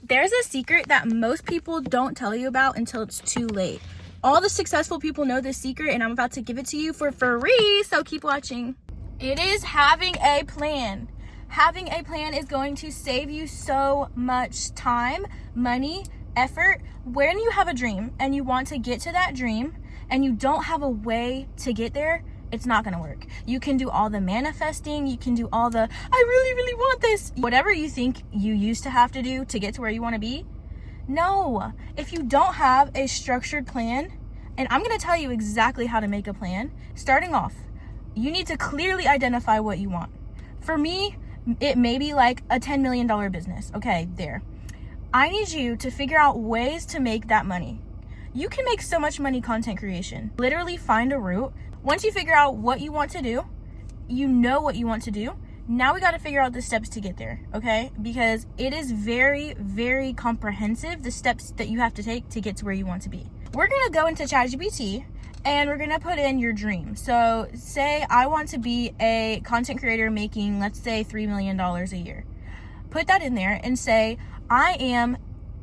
There's a secret that most people don't tell you about until it's too late. All the successful people know this secret, and I'm about to give it to you for free, so keep watching. It is having a plan. Having a plan is going to save you so much time, money, effort. When you have a dream and you want to get to that dream and you don't have a way to get there, it's not going to work. You can do all the manifesting, you can do all the, I really, really want this. Whatever you think you used to have to do to get to where you want to be. No, if you don't have a structured plan, and I'm going to tell you exactly how to make a plan. Starting off, you need to clearly identify what you want. For me, it may be like a $10 million business. Okay, there. I need you to figure out ways to make that money. You can make so much money content creation. Literally find a route. Once you figure out what you want to do, you know what you want to do. Now we got to figure out the steps to get there, okay? Because it is very, very comprehensive, the steps that you have to take to get to where you want to be. We're going to go into ChatGPT and we're going to put in your dream. So say I want to be a content creator making, let's say, $3 million a year. Put that in there and say, I am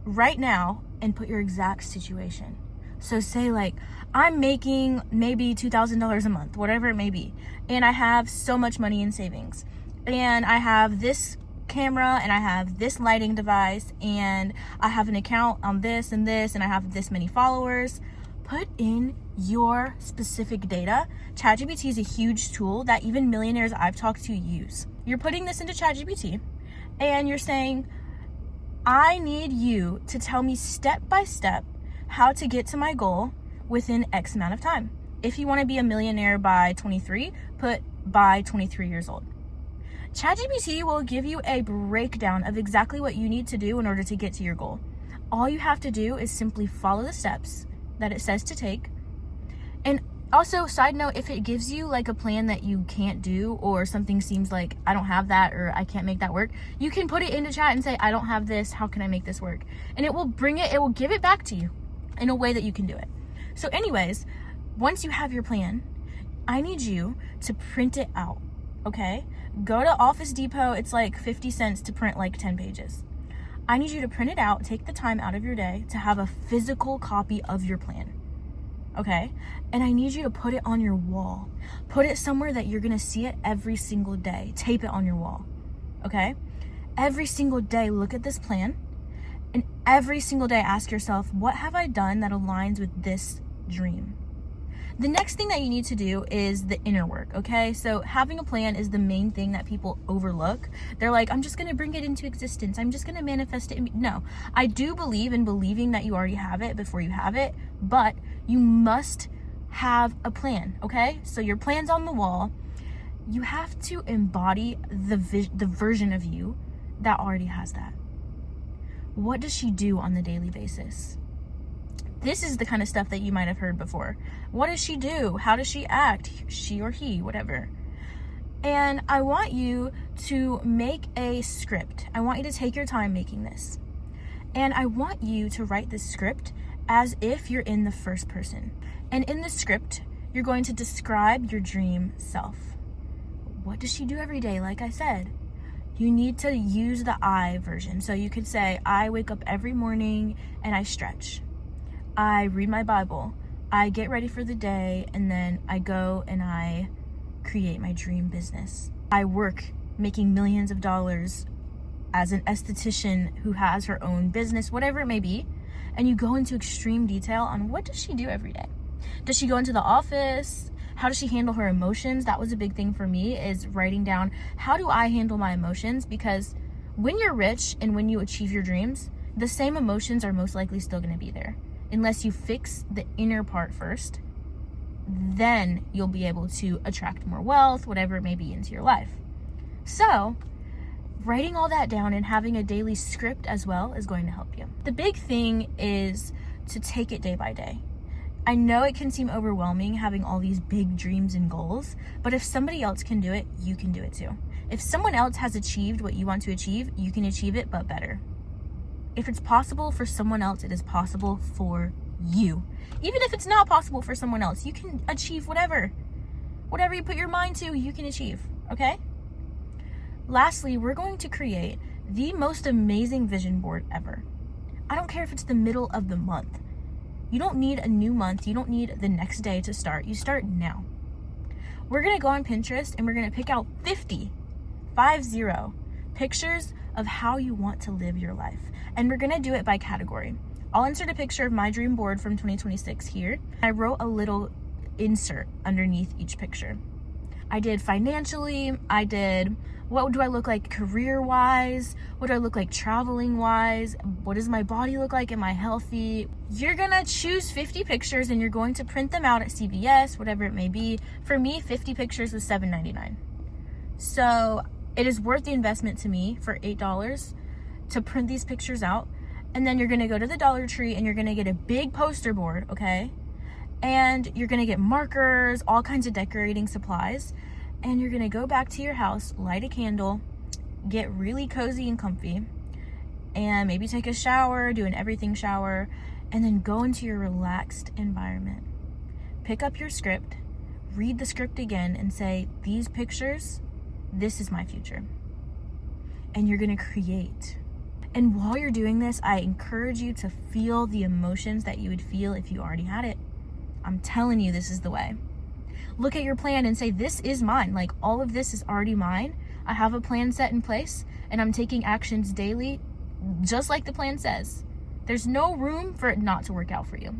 right now, and put your exact situation. So say like, I'm making maybe $2,000 a month, whatever it may be. And I have so much money in savings. And I have this camera and I have this lighting device and I have an account on this and this and I have this many followers. Put in your specific data. ChatGPT is a huge tool that even millionaires I've talked to use. You're putting this into ChatGPT and you're saying, I need you to tell me step by step how to get to my goal within X amount of time. If you want to be a millionaire by 23, put by 23 years old. ChatGPT will give you a breakdown of exactly what you need to do in order to get to your goal. All you have to do is simply follow the steps that it says to take. And also, side note, if it gives you like a plan that you can't do or something seems like I don't have that or I can't make that work, you can put it into chat and say, I don't have this, how can I make this work? And it will give it back to you in a way that you can do it. So anyways, once you have your plan, I need you to print it out, okay? Go to Office Depot, it's like 50 cents to print like 10 pages. I need you to print it out, take the time out of your day to have a physical copy of your plan, okay? And I need you to put it on your wall. Put it somewhere that you're gonna see it every single day. Tape it on your wall, okay? Every single day, look at this plan, and every single day ask yourself, what have I done that aligns with this dream? The next thing that you need to do is the inner work, okay? So having a plan is the main thing that people overlook. They're like, I'm just gonna bring it into existence. I'm just gonna manifest it. No, I do believe in believing that you already have it before you have it, but you must have a plan, okay? So your plan's on the wall. You have to embody the version of you that already has that. What does she do on the daily basis? This is the kind of stuff that you might have heard before. What does she do? How does she act? She or he, whatever. And I want you to make a script. I want you to take your time making this. And I want you to write this script as if you're in the first person. And in the script, you're going to describe your dream self. What does she do every day? Like I said, you need to use the I version. So you could say, I wake up every morning and I stretch. I read my Bible, I get ready for the day, and then I go and I create my dream business. I work making millions of dollars as an esthetician who has her own business, whatever it may be, and you go into extreme detail on what does she do every day. Does she go into the office? How does she handle her emotions? That was a big thing for me, is writing down, how do I handle my emotions? Because when you're rich and when you achieve your dreams, the same emotions are most likely still going to be there. Unless you fix the inner part first, then you'll be able to attract more wealth, whatever it may be, into your life. So, writing all that down and having a daily script as well is going to help you. The big thing is to take it day by day. I know it can seem overwhelming having all these big dreams and goals, but if somebody else can do it, you can do it too. If someone else has achieved what you want to achieve, you can achieve it, but better. If it's possible for someone else, it is possible for you. Even if it's not possible for someone else, you can achieve whatever. Whatever you put your mind to, you can achieve, okay? Lastly, we're going to create the most amazing vision board ever. I don't care if it's the middle of the month. You don't need a new month. You don't need the next day to start. You start now. We're gonna go on Pinterest and we're gonna pick out 50 pictures of how you want to live your life. And we're gonna do it by category. I'll insert a picture of my dream board from 2026 here. I wrote a little insert underneath each picture. I did financially, I did what do I look like career-wise, what do I look like traveling-wise, what does my body look like, am I healthy? You're gonna choose 50 pictures and you're going to print them out at CVS, whatever it may be. For me, 50 pictures was $7.99. So it is worth the investment to me for $8 to print these pictures out. And then you're gonna go to the Dollar Tree and you're gonna get a big poster board, okay? And you're gonna get markers, all kinds of decorating supplies. And you're gonna go back to your house, light a candle, get really cozy and comfy, and maybe take a shower, do an everything shower, and then go into your relaxed environment. Pick up your script, read the script again, and say, these pictures, this is my future. And you're gonna create. And while you're doing this, I encourage you to feel the emotions that you would feel if you already had it. I'm telling you, this is the way. Look at your plan and say, this is mine. Like, all of this is already mine. I have a plan set in place and I'm taking actions daily, just like the plan says. There's no room for it not to work out for you.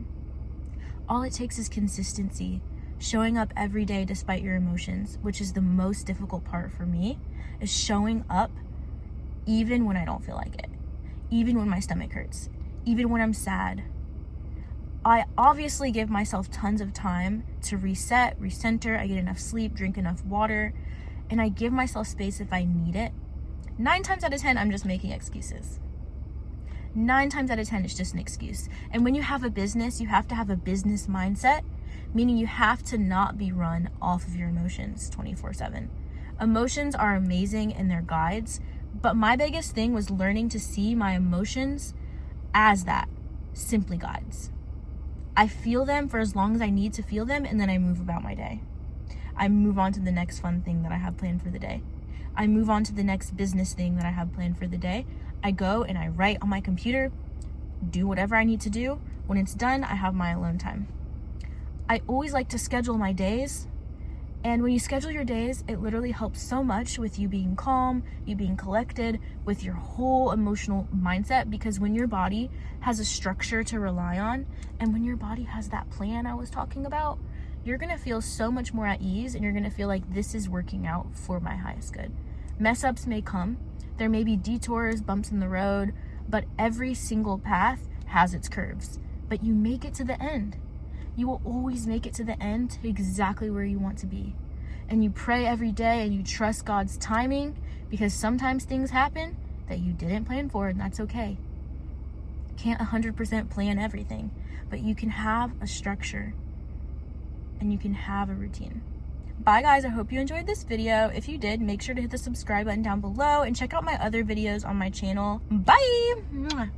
All it takes is consistency, showing up every day despite your emotions, which is the most difficult part for me, is showing up even when I don't feel like it, even when my stomach hurts, even when I'm sad. I obviously give myself tons of time to reset, recenter. I get enough sleep, drink enough water, and I give myself space if I need it. 9 times out of 10, I'm just making excuses. 9 times out of 10, it's just an excuse. And when you have a business, you have to have a business mindset, meaning you have to not be run off of your emotions 24/7. Emotions are amazing and they're guides, but my biggest thing was learning to see my emotions as that, simply guides. I feel them for as long as I need to feel them, and then I move about my day. I move on to the next fun thing that I have planned for the day. I move on to the next business thing that I have planned for the day. I go and I write on my computer, do whatever I need to do. When it's done, I have my alone time. I always like to schedule my days. And when you schedule your days, it literally helps so much with you being calm, you being collected, with your whole emotional mindset, because when your body has a structure to rely on, and when your body has that plan I was talking about, you're gonna feel so much more at ease, and you're gonna feel like this is working out for my highest good. Mess ups may come, there may be detours, bumps in the road, but every single path has its curves, but you make it to the end. You will always make it to the end to exactly where you want to be. And you pray every day and you trust God's timing, because sometimes things happen that you didn't plan for, and that's okay. Can't 100% plan everything, but you can have a structure and you can have a routine. Bye guys, I hope you enjoyed this video. If you did, make sure to hit the subscribe button down below and check out my other videos on my channel. Bye!